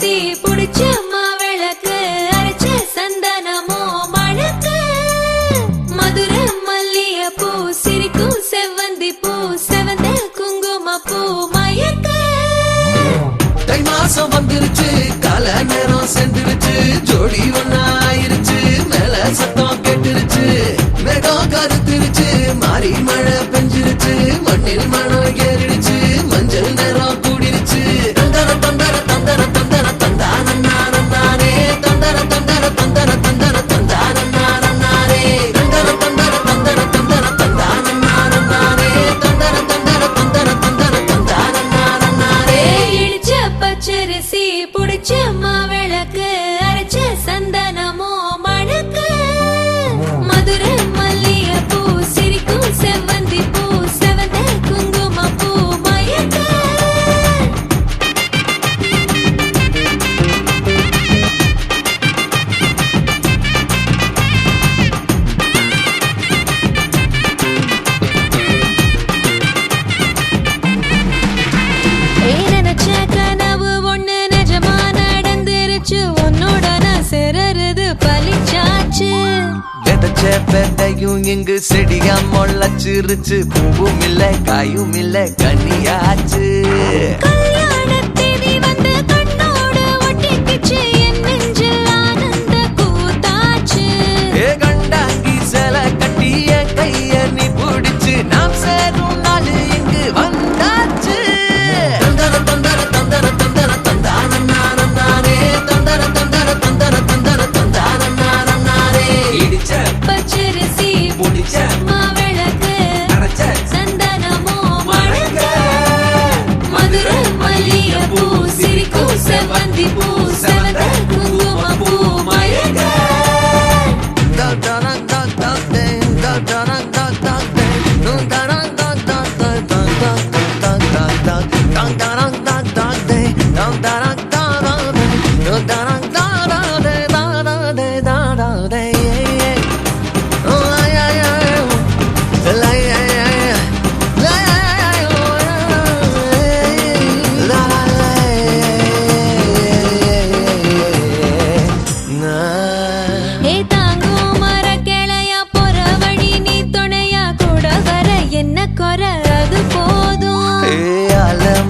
பச்சரிசி புடிச்ச மாவிளக்கு அரைச்ச சந்தனமோ மணக்கு மதுரை மல்லிய பூ சிரிக்கும் செவ்வந்தி பூ செவந்த குங்கும பூ மயக்க தை மாசம் வந்துருச்சு கால நேரம் சென்றுருச்சு ஜோடி ஒன்னா ஆயிருச்சு மேல சத்தம் கேட்டுருச்சு மேகம் கருத்துருச்சு மாறி மழை பெஞ்சிருச்சு மண்ணில் மனம் ஏறிடுச்சு மஞ்சள் நேரம் கூடிருச்சு தந்தர தந்தர தந்தர தந்தர தந்தானே தந்தர தந்தர தந்தர தந்தர தந்தானே தந்தர தந்தர தந்தர தந்தர தந்தானே தந்தர தந்தர தந்தர தந்தர தந்தானே இடிச்ச பச்சரிசி புடிச்ச மாவிளக்கு அரைச்ச சந்தனமோ மணக்கு மதுரை மல்லிய பூ சிரிக்கும் செவ்வந்தி பூ செவந்த குங்கும பூ மயக்க நினைச்ச கனவு ஒண்ணு நிஜமா நடந்துருச்சு உன்னோட நான் சிறருது பலிச்சாச்சு விதைச்ச விதையும் இங்கு செடியா முளைச்சிருச்சு பூவும் இல்ல காயும் இல்ல கனியாச்சு கல்யாண தேதி வந்து கண்ணோடு ஒட்டிக்கிச்சு என் நெஞ்சில் ஆனந்த கூத்தாச்சு ஏ கண்டாங்கி சில கட்டிய கைய நீ பிடிச்சு நாம் சேரும் நாள் இங்கு வந்தாச்சு தந்தர தந்தர தந்தர தந்தர தந்தானே தந்தர தந்தர தந்தர தந்தர தந்தானே இடிச்ச பச்சரிசி முடிச்ச மாவிளக்கு அரைச்ச சந்தனமோ மணக்க மதுரை மல்லிய பூ சிரிக்கும் செவ்வந்தி பூ செவந்த குங்கும பூ மயக்க ஏ தாங்கும் மர கிளையா போற வழி நீ துணையா கூட வர என்ன குறை அது போதும்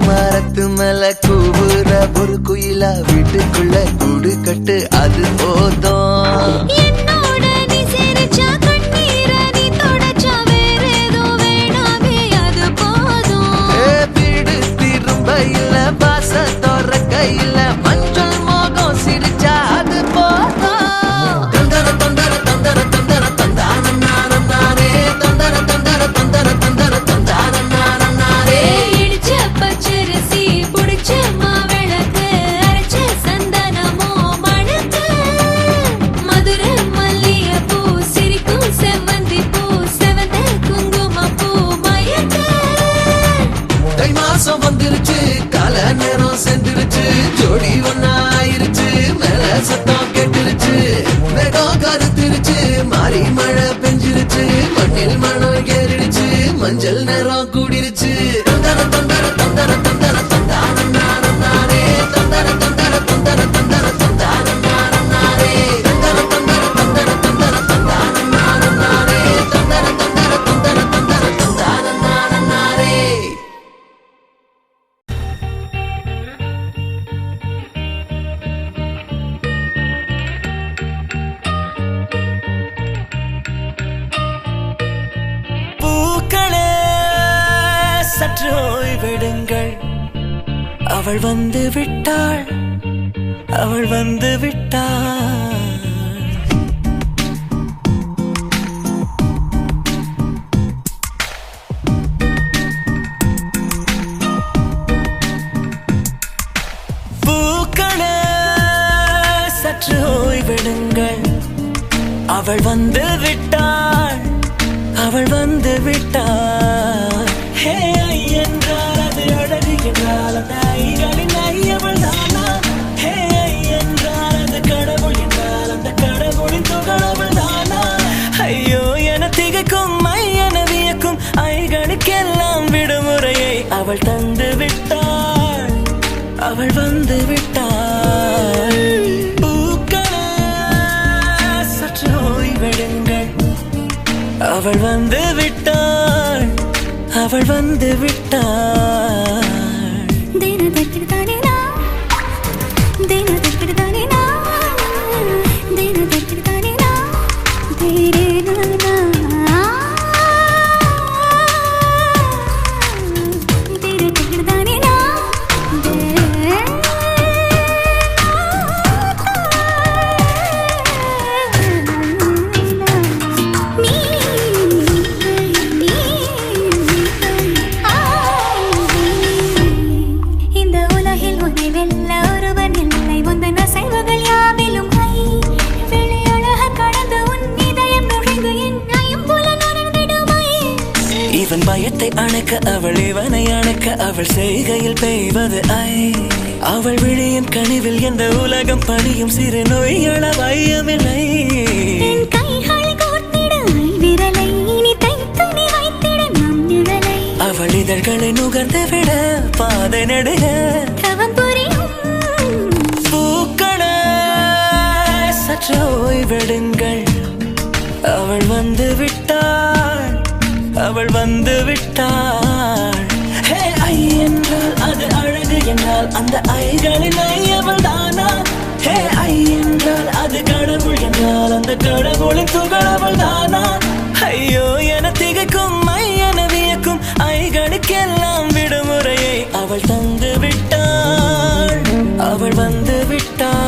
மரத்து மேல கூவுற ஒரு குயிலா வீட்டுக்குள்ள கூடு கட்டு அது போதும் என்னோட நீ சிரிச்சா கண்ணீர நீ தொடச்சா வேற ஏதோ வேணாமே அது போதும் வீடு திரும்ப இல்ல பாச தோற கையில மஞ்சள் மோகம் சிரிச்சா அது போதும் தந்தர தந்தர தந்தர தந்தர தந்தானே தந்தர தந்தர தந்தர தந்தர தந்தானே இடிச்ச பச்சரிசி புடிச்ச மாவிளக்கு அரைச்ச சந்தனமோ மணக்க மதுரை மல்லிய பூ சிரிக்கும் செவ்வந்தி பூ செவந்த குங்கும பூ மயக்க தை மாசம் வந்துருச்சு கால நேரம் சென்றுருச்சு ஜோடி ஒன்னா ஆயிருச்சு மேல சத்தம் கேட்டுருச்சு மேகம் கருத்துருச்சு மாறி மழை பெஞ்சிருச்சு மண்ணில் மனம் ஏறிடுச்சு மஞ்சள் நேரம் கூடிருச்சு தந்தர தந்தர தந்தர தந்தர தந்தானே தந்தர தந்தர தந்தர தந்தர தந்தானே தந்தர தந்தர தந்தர தந்தர தந்தானே தந்தர தந்தர தந்தர தந்தர தந்தானே பூக்களே சற்று ஓய்வெடுங்கள் அவள் வந்து விட்டாள் அவள் வந்து விட்டாள் பூக்களே சற்று ஓய்வெடுங்கள் அவள் வந்து விட்டாள் அவள் வந்து விட்டாள் ஹே ஐ என்றால் அது அழகு என்றால் அந்த ஐகளின் ஐ அவள் தானா ஹே ஐ என்றால் அது கடவுள் என்றால் அந்த கடவுளின் துகள் அவள் தானா ஐயோ என திகைக்கும் ஐ என வியக்கும் ஐகளுக்கெல்லாம் விடுமுறையை அவள் தந்து விட்டாள் அவள் வந்து விட்டாள் அவள் வந்து விட்டாள், அவள் வந்து விட்டாள். இவன் பயத்தை அணைக்க அவள் இவனை அணைக்க அவள் செய்கையில் பெய்வது ஐ. அவள் விழியின் கனிவில் எந்த உலகம் பணியும் சிறு நோய்கள வையமில்லை. அவள் இதழ்களை நுகர்ந்து விட பாதை நடுக பூக்கள சற்று ஓய்வெடுங்கள். அவள் வந்து விட்டாள், அவள் வந்து விட்டாள். ஹே ஐ என்றால் அது அழகு என்றால் அந்த ஐகளின் ஐ அவள் தானா? ஹே ஐ என்றால் அது கடவுள் என்றால் அந்த கடவுளின் துகள் அவள் தானா? ஐயோ என திகைக்கும் ஐ என வியக்கும் ஐகளுக்கெல்லாம் விடுமுறையை அவள் தந்து விட்டாள், அவள் வந்து விட்டாள்.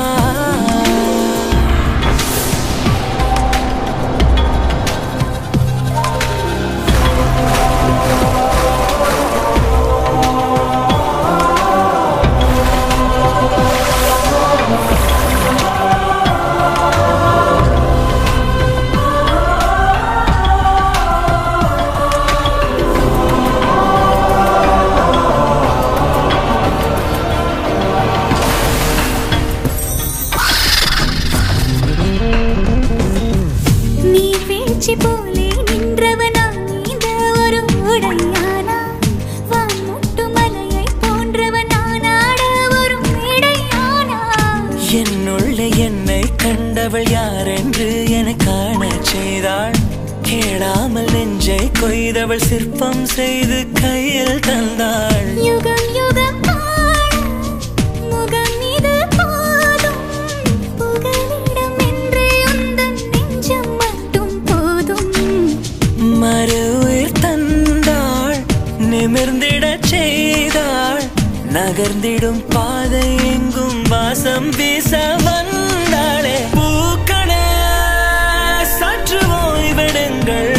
போலே நின்றவனா இந்த ஒரு உடையானா? வான்முட்டு மலையை போன்றவனானாட ஒரு மேடையானா? என்னுள்ள என்னை கண்டவள் யார் என்று என காண செய்தாள். கேளாமல் நெஞ்சை கொய்தவள் சிற்பம் செய்து கையில் தந்தாள். யுகம் யுகம் முகம் இது போதும் புகலிடம் என்று உந்தன் நெஞ்சம் மட்டும் போதும். மறு உயிர் தந்தாள், நிமிர்ந்திடச் செய்தாள். நகர்ந்திடும் பாதை எங்கும் வாசம் வீச வந்தாளே. பூக்களே சற்று ஓய்வெடுங்கள்.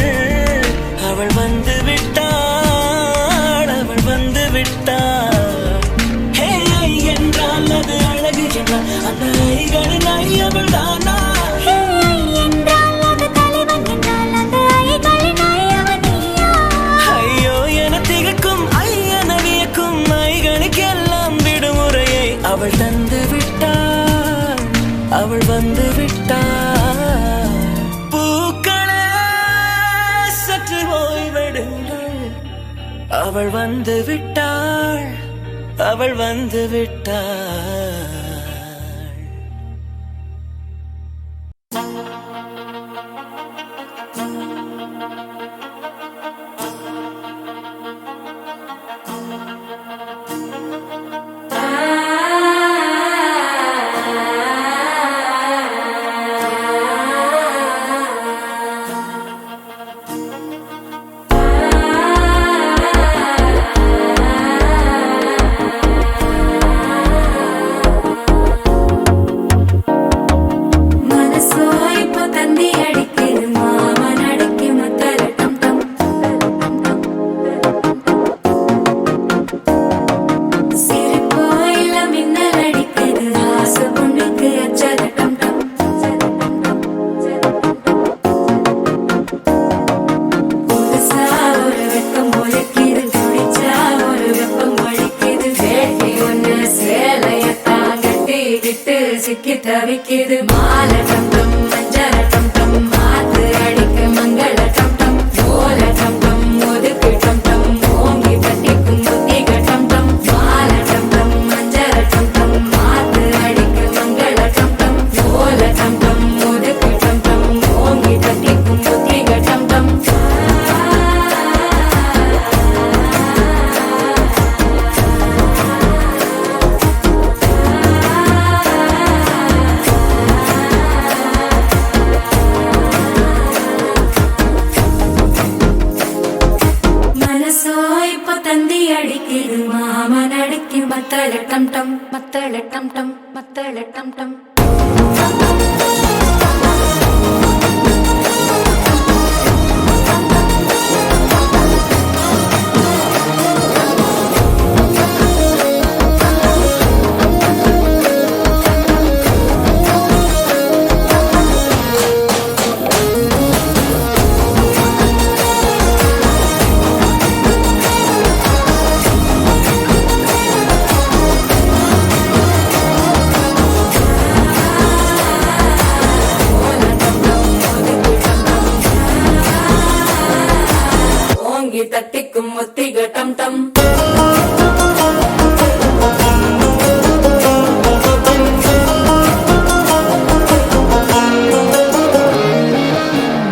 அவள் வந்து விட்டாள், அவள் வந்து விட்டாள். ஹே ஐ என்றால் அது அழகு என்றால் அந்த ஐகளின் ஐ அவள் தானா? அவள் தந்து விட்டாள், அவள் வந்து விட்டாள். பூக்களே சற்று ஓய்வெடுங்கள். அவள் வந்து விட்டாள், அவள் வந்து விட்டாள். சிக்கி தவிக்குது மால டம் டம் மஞ்சள டம் டம் மாத்து அடிக்க மங்கள டம் டம் ஓல டம் டம் ஒதுக்கு டம் டம் ஓங்கி தட்டிக்கும் புத்திக டம் டம் மால டம் டம் மஞ்சள டம் டம் மாத்து அடிக்க மங்கள டம் டம் ஓல டம் டம் ஒதுக்கு டம் டம் ஓங்கி தட்டிக்கும் புத்திக டம் டம் நடுக்கி மத்தள டம் டம் மத்தள டம் டம் மத்தள டம் டம் தட்டிக்கும் ஒத்திக டம் டம்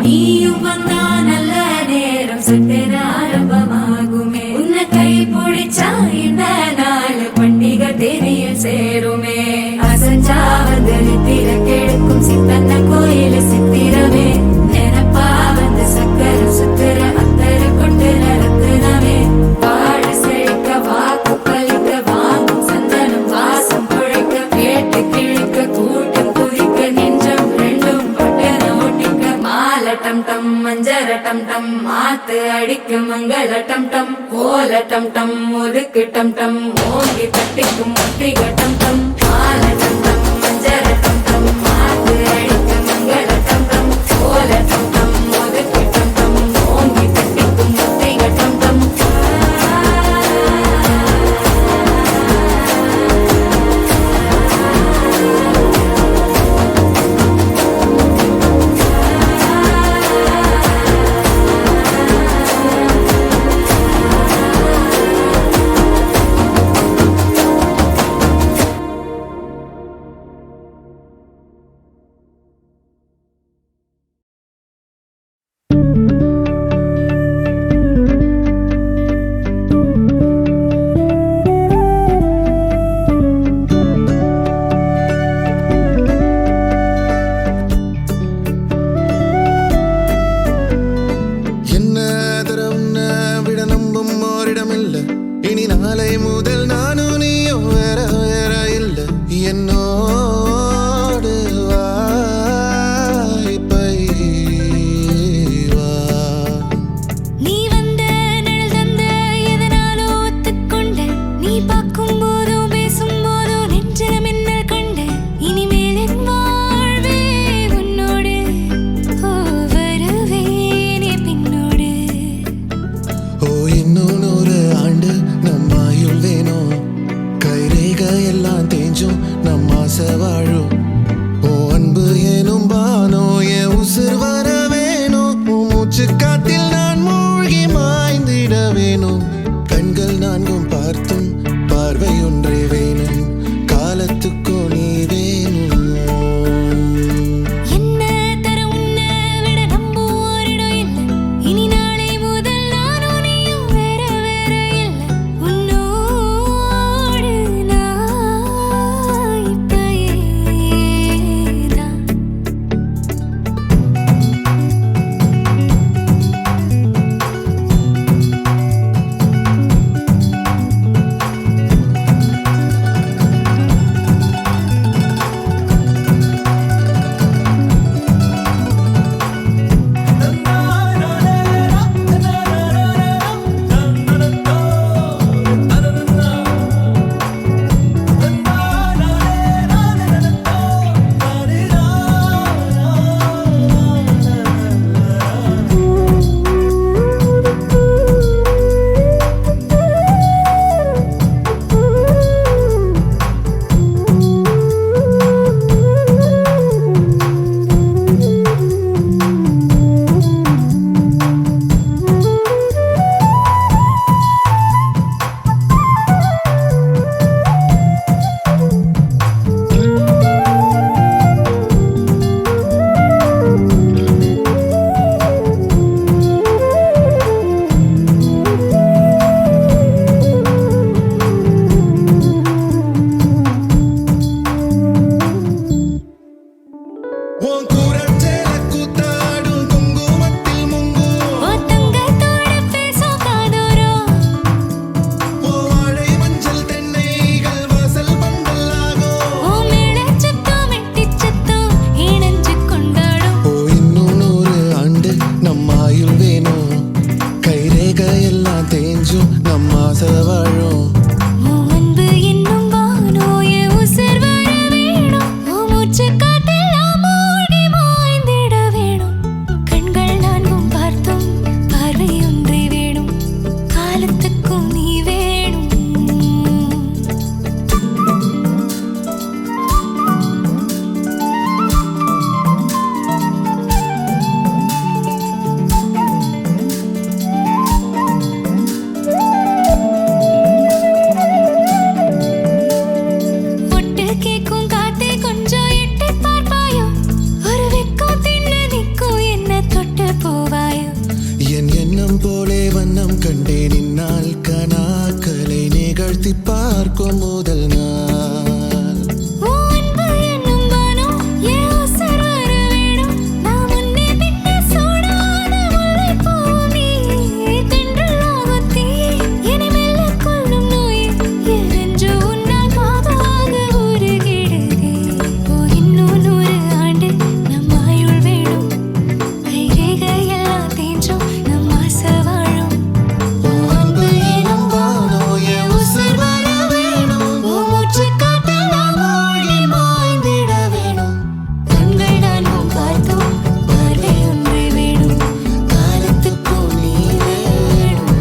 நீயும் வந்தா நல்ல நேரம் சித்திர ஆரம்பமாகுமே உன்னை கை பிடிச்சா இந்த நாள் பண்டிகை தெரிய சேருமே அசஞ்சா வந்து நித்திர கெடுக்கும் சித்தன்ன கோயில சித்திரமே நினப்பா வந்து சக்கர சுத்திர டம் டம் மஞ்சர டம் டம் மாத்து அடிக்கும் மங்கள டம் டம் கோல டம் டம் ஒதுக்கு டம் டம் ஓங்கி தட்டிக்கும் முத்திக டம் டம் மால டம் டம் மஞ்சர டம் டம் மாத்து அடிக்கும் மங்கள டம் டம் கோல டம் டம் ஒதுக்கு டம் டம் ஓங்கி தட்டிக்கும் முத்திக டம் டம் பார்க்கும் முதல் நாள் உன் அன்பு என்னும் வானம் என் உசுர் வர வேணும். நான் முன்னே பின்னே சூடான முல்லைப்பூ நீ. தென்றலாகும் தீ என்னை மெல்லக் கொல்லும் நோய். என் நெஞ்சு உன்னால் பாதாக உருகிடுதே. ஓ இன்னும் 100 ஆண்டு நம் ஆயுள் வேணும். கைரேகையெல்லாம் தேஞ்சும் நம் ஆசை வாழும். உன் அன்பு எனும் வானம் என் உசுர் வர வேணும். உன் மூச்சுக் காற்றில் நான் மூழ்கி மாய்ந்திட வேணும். கண்கள் நானும் பார்த்தோம் பார்வை ஒன்றே வேணும். காலத்துக்கும் நீ வேணும்.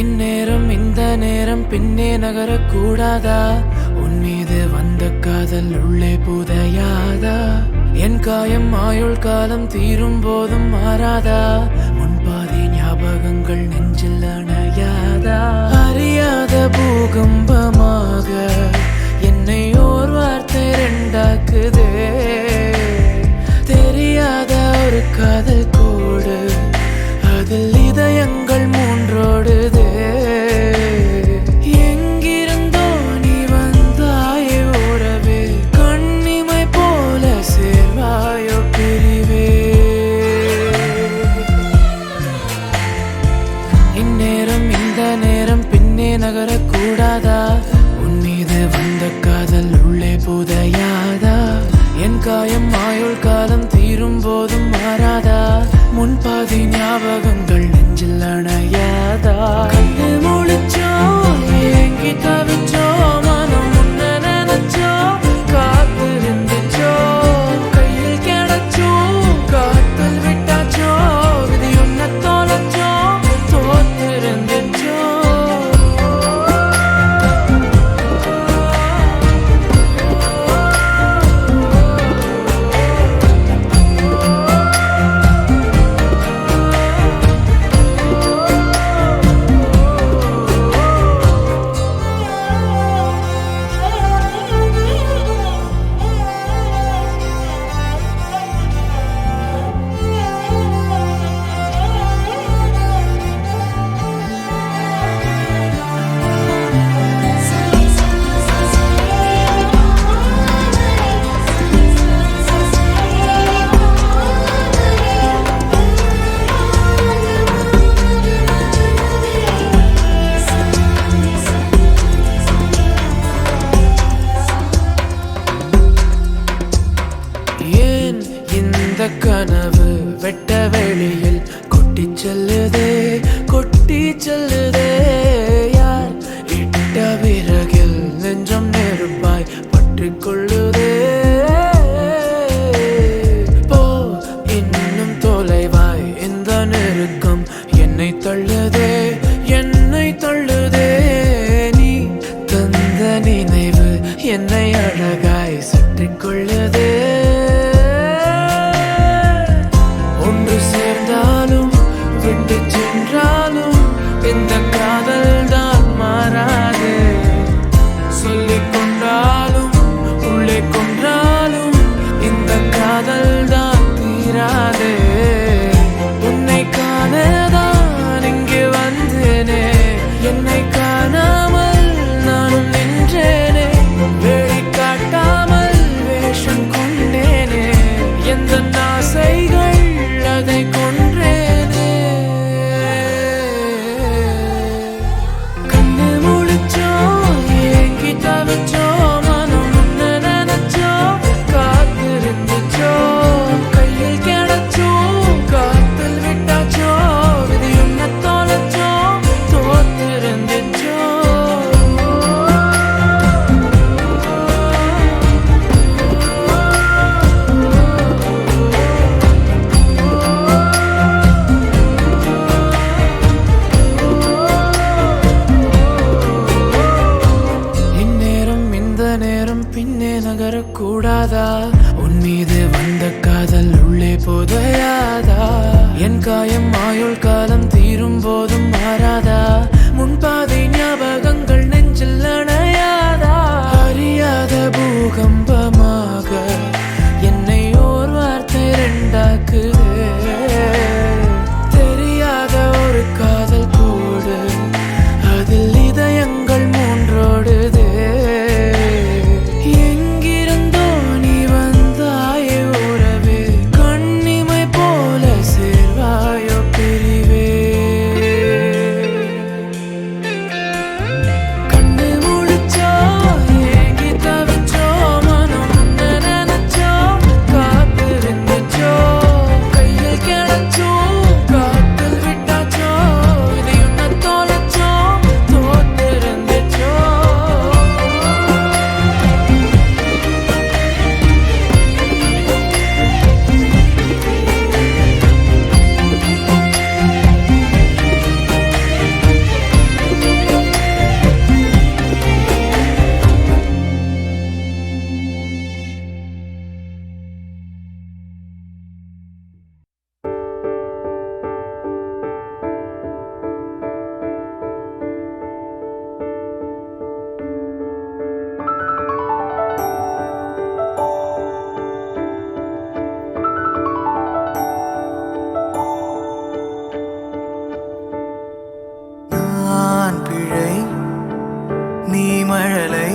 இந்நேரம் இந்த நேரம் பின்னே நகரக்கூடாதா? உன் மீது வந்த காதல் உள்ளே புதையாதா? என் காயம் ஆயுள் காலம் தீரும் போதும் மாறாதா? முன்பாதி ஞாபகங்கள் நெஞ்சில் அணையாதா? அறியாத பூகம்பமாக என்னை ஓர் வார்த்தை ரெண்டாக்குதே. தெரியாத ஒரு காதல் கோடு அதில் இதயங்கள் மூன்றோடுதே. எங்கிருந்தோ நீ வந்தாயே உறவே, கண்ணிமை போல சேர்வாயோ பிரிவே. இந்நேரம் இந்த நேரம் பின்னே நகரக்கூடாதா? உன் மீது வந்த காதல் உள்ளே புதையாதா? என் காயம் ஆயுள் காலம் தீரும் போதும் மாறாதா? முன்பாதி ஞாபகங்கள் நெஞ்சில் அணையாதா? கண்ணு முழிச்சோ ஏங்கி தவிச்சோ மனம் முன்ன நினைச்சோ காத்து இருந்துச்சோ கையில் கிடைச்சோ காத்தல் விட்டாச்சோ விதி உன்ன தோலச்சோ தோத்து இருந்துச்சோ. ஏன் இந்த கனவு வெட்ட வெளியில் கொட்டி செல்லுதே கொட்டி செல்லுதே. யார் இட்ட விறகில் நெஞ்சம் நெருப்பாய் பற்றிக் கொள்ளுதே. போ இன்னும் தொலைவாய் இந்த நெருக்கம் என்னை தள்ளுதே என்னை தள்ளுதே. நீ தந்த நினைவு என்னை அழகாய் சுற்றிக் கொள்ளுதே. ஒன்று சேர்ந்தாலும் விட்டு சென்றாலும் இந்த காதல் தான் மாறாது. சொல்லிக் கொண்டாலும் உள்ளே கொன்றாலும் இந்த காதல் தான் தீராது. உன்னை காணதான் இங்கு வந்தேனே, என்னை காணாமல் நானும் நின்றேனே. வேடி காட்டாமல் வேஷம் கொண்டேனே, எந்த ஆசைகள் அதை கொன்றேனே. என் காயம் ஆயுள் காலம் தீரும் போதும் மாறாதா முன்பாதை ஞாபகங்கள் நெஞ்சில் அணையாதா அறியாத பூகம்பமாக என்னை ஓர் வார்த்தை ரெண்டாக்குதே தெரியாத ஒரு காதல் கூடு அதில் இதயங்கள் மூன்றோடுதே எங்கிருந்தோ நீ வந்தாயே உறவே கண்ணிமை போல சேர்வாயோ பிரிவே கண்ணு முழிச்சோ ஏங்கி தவிச்சோ மனம் உன்னை நினைச்சோ காத்திருந்துச்சோ கையில் கிடச்சோ காத்தில் விட்டாச்சோ இது உன்னை தொலைச்சோ தோத்திருந்துச்சோ நான் பிழை நீ மழலை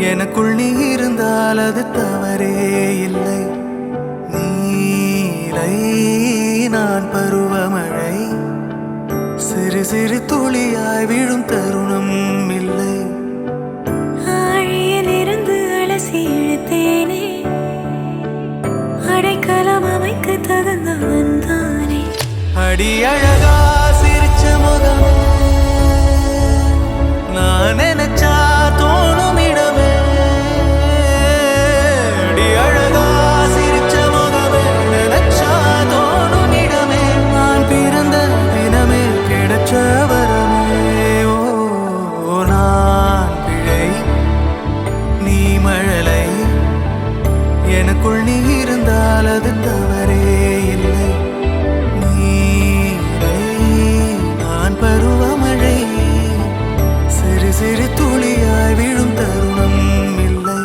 எனக்குள் நீ இருந்தால் அது தவறே இல்லை நீலை நான் பருவமழை சிறு சிறு துளியாய் விழும் தருணம் இல்லை ஆழியிலிருந்து அலசி இழுத்தேனே அடைக்கலம் அமைக்க தகுந்தவன் தானே அடி அழகா சிரிச்ச முகமே நான் நினைச்சா தோணும் இடமே அடி அழகா சிரிச்ச முகமே நினைச்சா தோணும் இடமே நான் பிறந்த தினமே கிடைச்ச வரமே ஓ நான் பிழை நீ மழலை எனக்குள் நீ இருந்தால் அது தவறே இல்லை நீரை நான் பருவமழை சிறு சிறு துளியாய் விழும் தருணம் இல்லை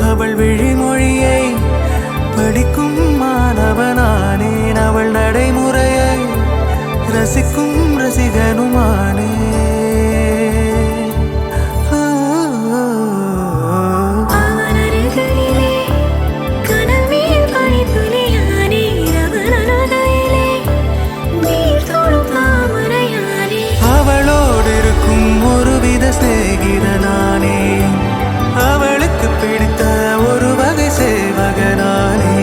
அவள் விழிமொழியை படிக்கும் மாணவனானேன் அவள் நடைமுறையை ரசிக்கும் ரசிகனுமானே அவன் அருகிலே கனல் மேல் பனித்துளியானே அவன் அருகிலே நீர் தொடும் தாமரையானே அவளோடு இருக்கும் ஒருவித சிநேகிதனானே அவளுக்கு பிடித்த ஒரு வகை சேவகனானே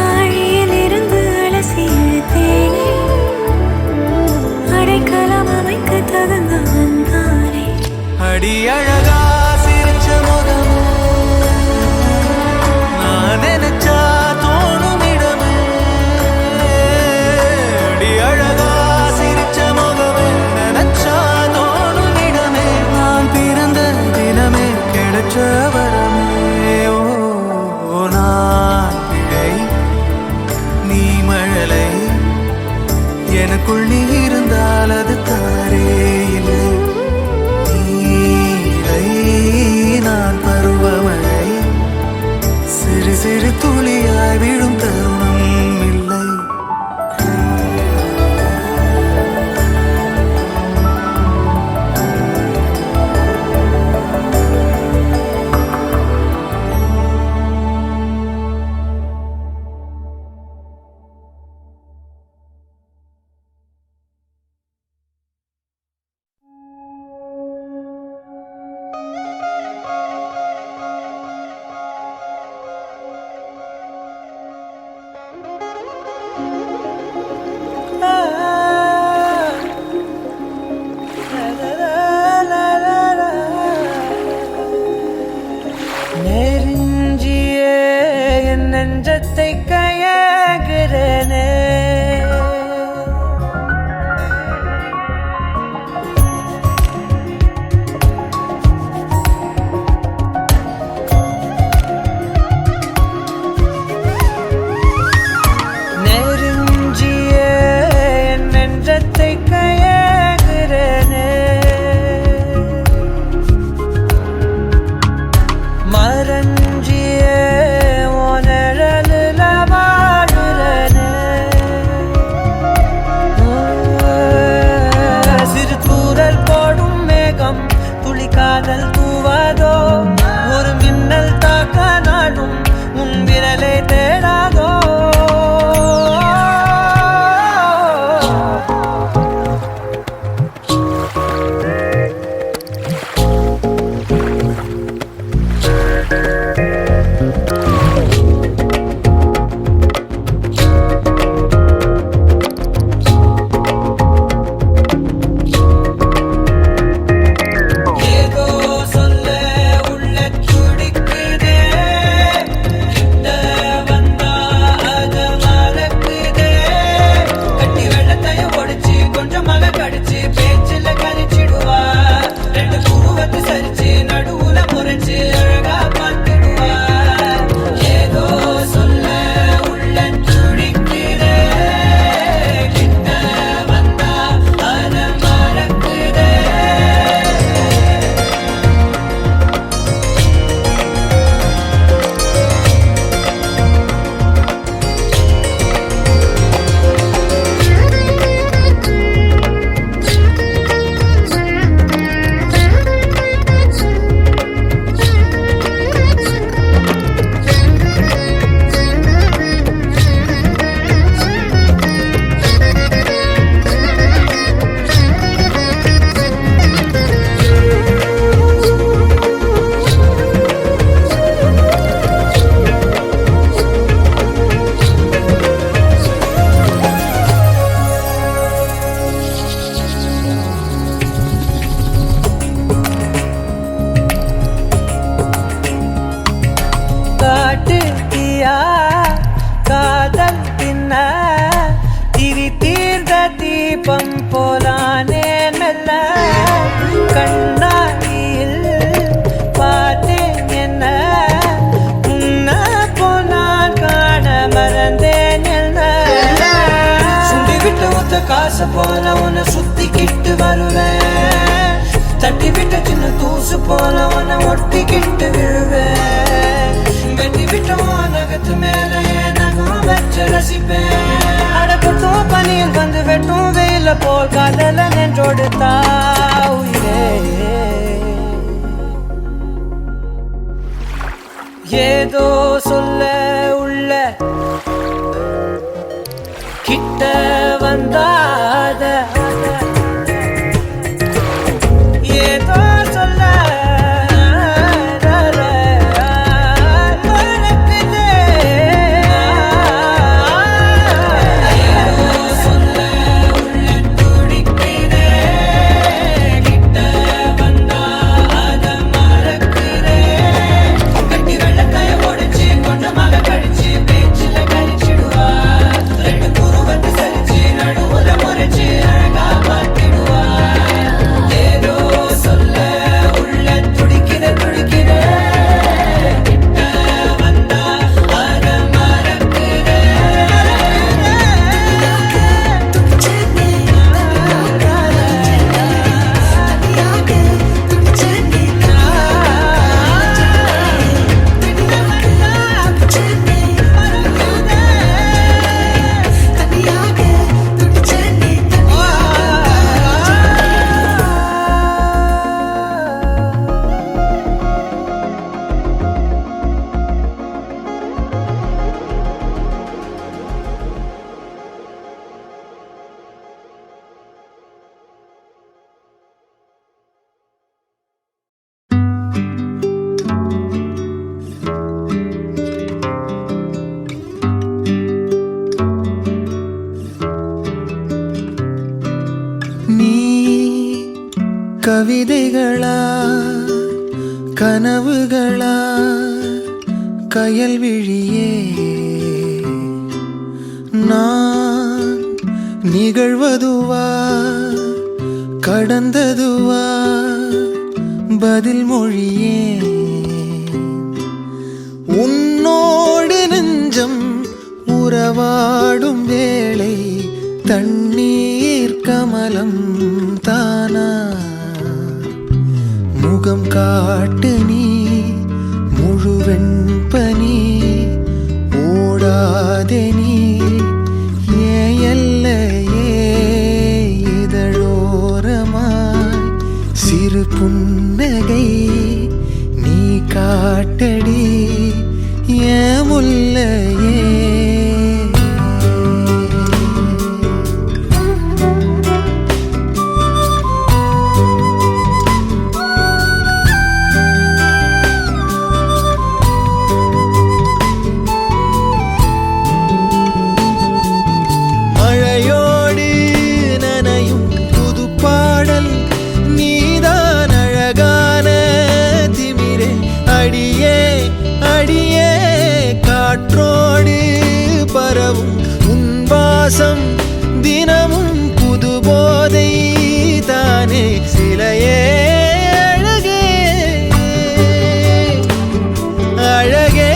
ஆழியிலிருந்து அலசி இழுத்தேனே அடைக்கலம் அமைக்க தகுந்தவன் தானே அடி அழகா சிரிச்ச முகமே நான் நினைச்சா தோணும் இடமே அடி அழகா சிரிச்ச முகமே நினைச்சா தோணும் இடமே நான் பிறந்த தினமே கிடைச்ச வரமே ஓ நான் பிழை நீ மழலை எனக்குள் நீ இருந்தால் அது தவறே இல்லை நீரை நான் பருவமழை சிறு சிறு துளியாய் விழும் தருணம் இல்லை தீபம் போலானே மெல்ல கண்ணாடியில் பார்த்தேன் என்ன உன்ன போனால் காண மறந்தேன் என்ன சுண்டி விட்டு ஒத்த காசு போல உன்னை சுத்திக்கிட்டு வருவேன் தட்டி விட்ட சின்ன தூசு போல உன்னை ஒட்டிக்கிட்டு விழுவேன் வெட்டி விட்ட நகத்து மேல நகம் வச்சு ரசிப்பேன் அடக்கட்டும் பனியில் வந்து வெட்டும் வெயில போல் காதல நின்றோடு தாவுயிரே ஏதோ சொல்ல உள்ள கிட்ட வந்தாத ஏதோ சொல்ல கவிதைகளா கனவுகளா கயல்விழியே நான் நிகழ்வதுவா கடந்ததுவா பதில் மொழியே உன்னோடு நெஞ்சம் உறவாடும் வேளை தண்ணீர் கமலம் தானா முகம் காட்டு நீ முழுவெண் பனி ஓடாதே நீ எல்லையே இதழோரமாய் சிறு புன்னகை நீ காட்டடி ஏன் முல்லையே தினமும் புது போதை தானே சிலையே அழகே அழகே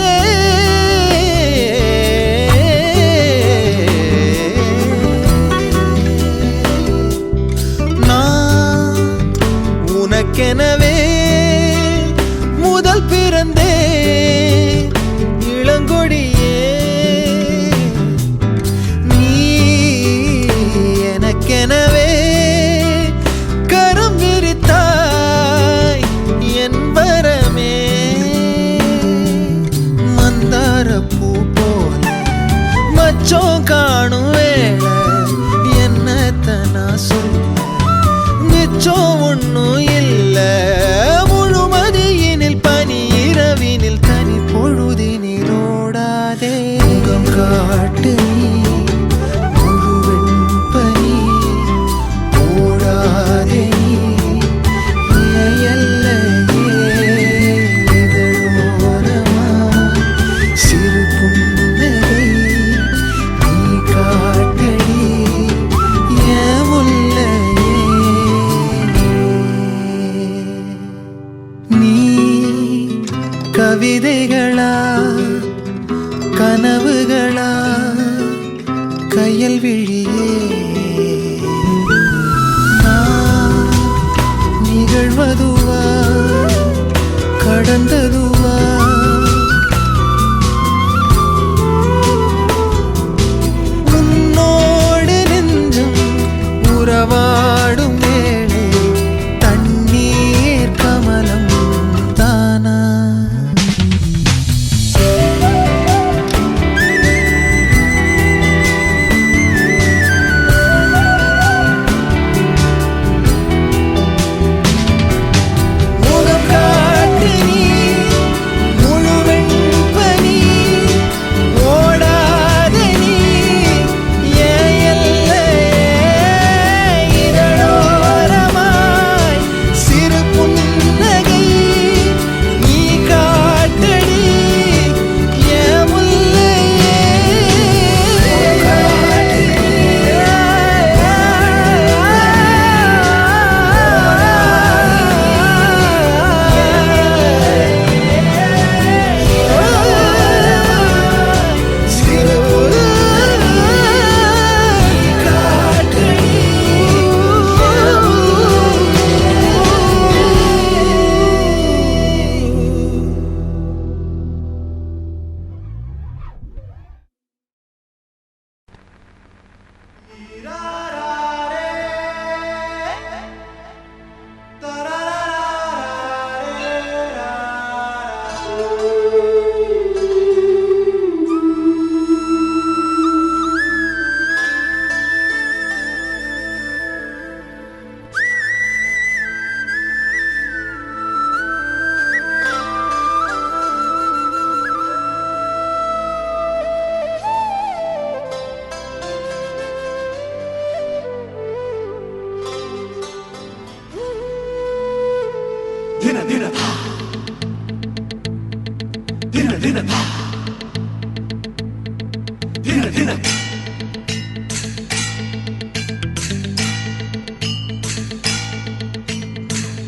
நான் உனக்கெனவே முதல் பிறந்தே இளங்கொடியே எனவே கரம் விரித்தாய் விதைகளா கனவுகளா கையல் விழியே நான் நிகழ்வதுவா கடந்ததுவா உன்னோடு நெஞ்சம் உறவாடும் வேளை தண்ணீர் கமலம் தானா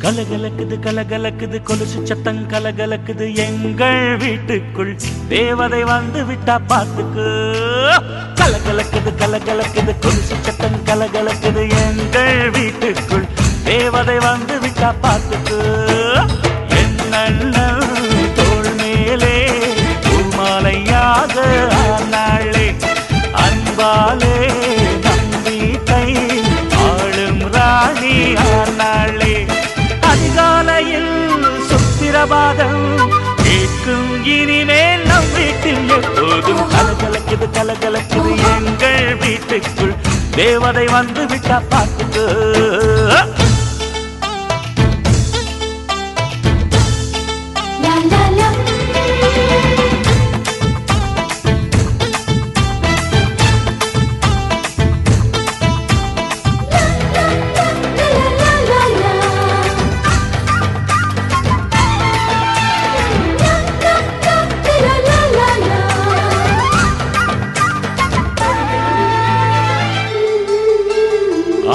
கலகலக்குது கலகலக்குது கொலுசு சத்தம் கலகலக்குது எங்கள் வீட்டுக்குள் தேவதை வந்து விட்டா பாத்துக்கு கலகலக்குது கலகலக்குது கொலுசு சத்தம் கலகலக்குது எங்கள் வீட்டுக்குள் தேவதை வந்து விட்டா பாத்துக்கு என்னண்ணன் தோள் மேலே பூமாலையாக ஆனாளே அன்பாலே நம்பிக்கை ஆளும் ராணி ஆனாளே அதிகாலையில் சுத்திரபாதம் கேட்கும் இனிமேல் நம் வீட்டில் எப்போதும் கலகலக்குது கலகலக்குது எங்கள் வீட்டுக்குள் தேவதை வந்து விட்டா பார்த்துக்கு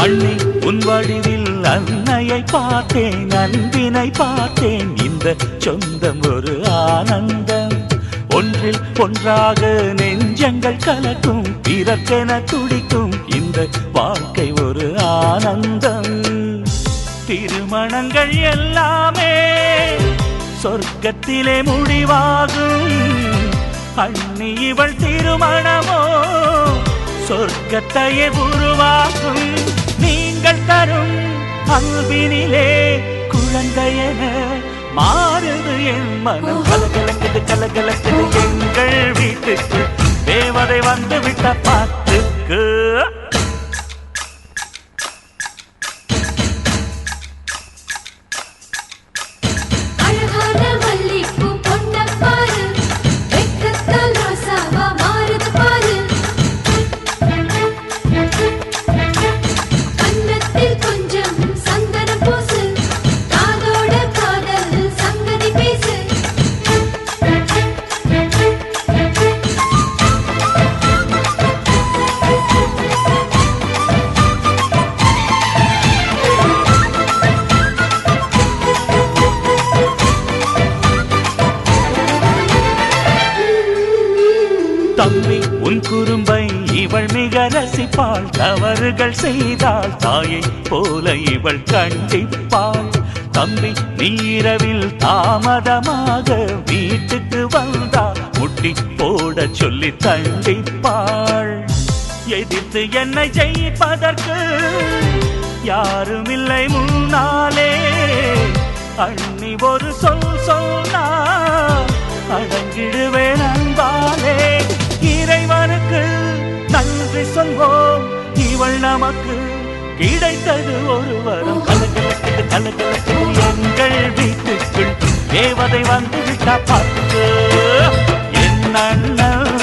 அண்ணி உன் வடிவில் அன்னையை பார்த்தேன் அன்பினை பார்த்தேன் இந்த சொந்தம் ஒரு ஆனந்தம் ஒன்றில் ஒன்றாக நெஞ்சங்கள் கலக்கும் பிறக்கென துடிக்கும் இந்த வாழ்க்கை ஒரு ஆனந்தம் திருமணங்கள் எல்லாமே சொர்க்கத்திலே முடிவாகும் அண்ணி இவள் திருமணமோ சொர்க்கத்தையே உருவாக்கும் நீங்கள் தரும் அன்பினிலே குழந்தையென மாறுது என் மனம் கலகலக்குது கலகலக்குது எங்கள் வீட்டுக்கு தேவதை வந்து விட்ட பாட்டுக்கு மன்னிப்பாள், தவறுகள் செய்தால் தாயை போல இவள் கண்டிப்பாள். தம்பி நீரவில் தாமதமாக வீட்டுக்கு வந்தா முட்டி போட சொல்லி தண்டிப்பாள். எதிர்த்து என்னை ஜெயிப்பதற்கு யாரும் இல்லை முன்னாலே. அண்ணி ஒரு சொன்னா அடங்கிடுவேன் அன்பாலே. இறைவனுக்கு நன்றி சொல்வோம், இவள் நமக்கு கிடைத்தது ஒரு வரம். கலகலக்குது கலகலக்குது எங்கள் வீட்டுக்குள் தேவதை வந்து விட்டா பார்த்து. என் அண்ணன்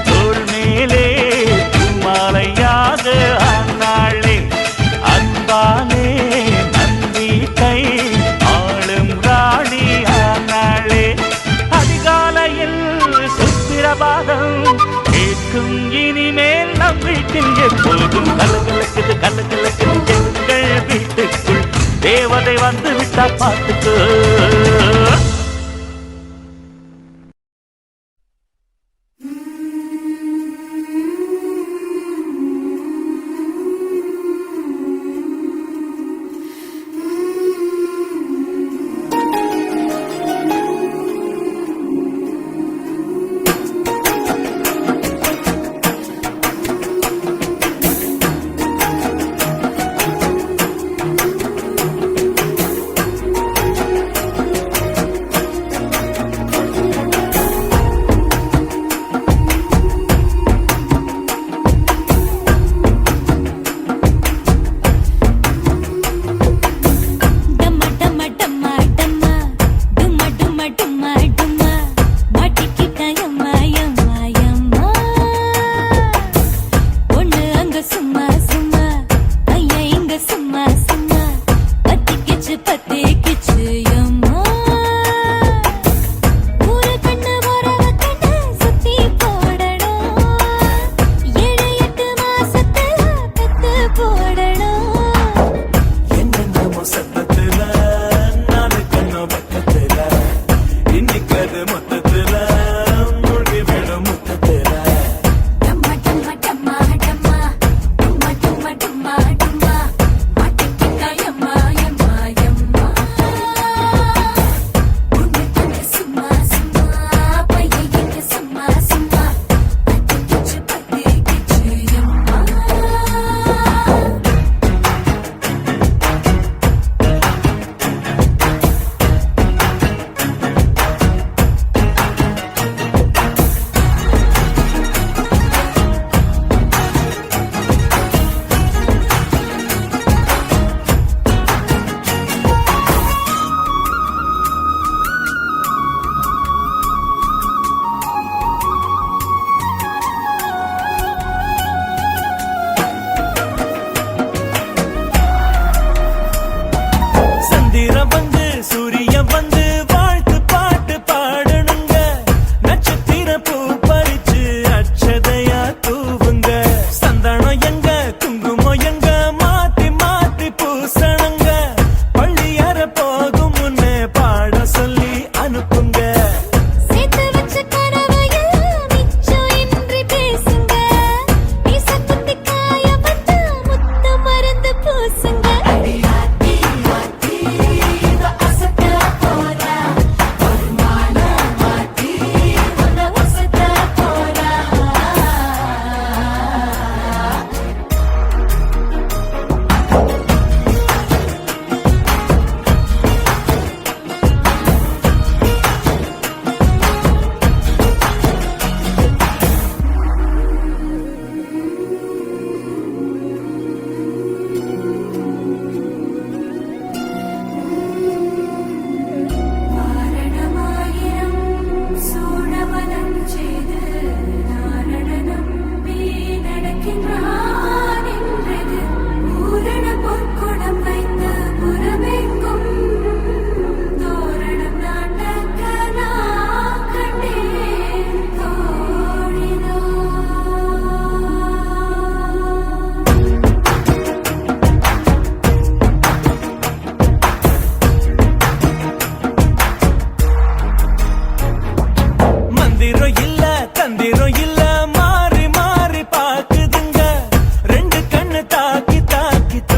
தோள் மேலே மாலையாக ஆனாளே, அன்பாலே நம் வீட்டை ஆளும் ராணி ஆனாளே. அதிகாலையில் சுப்பிரபாதம் கேட்கும் இனிமேல் நம் வீட்டில் எப்போதும் கலகலக்குது கலகலக்குது எங்கள் வீட்டுக்குள் தேவதை வந்து விட்டா பார்த்துக்கோ.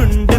துண்டு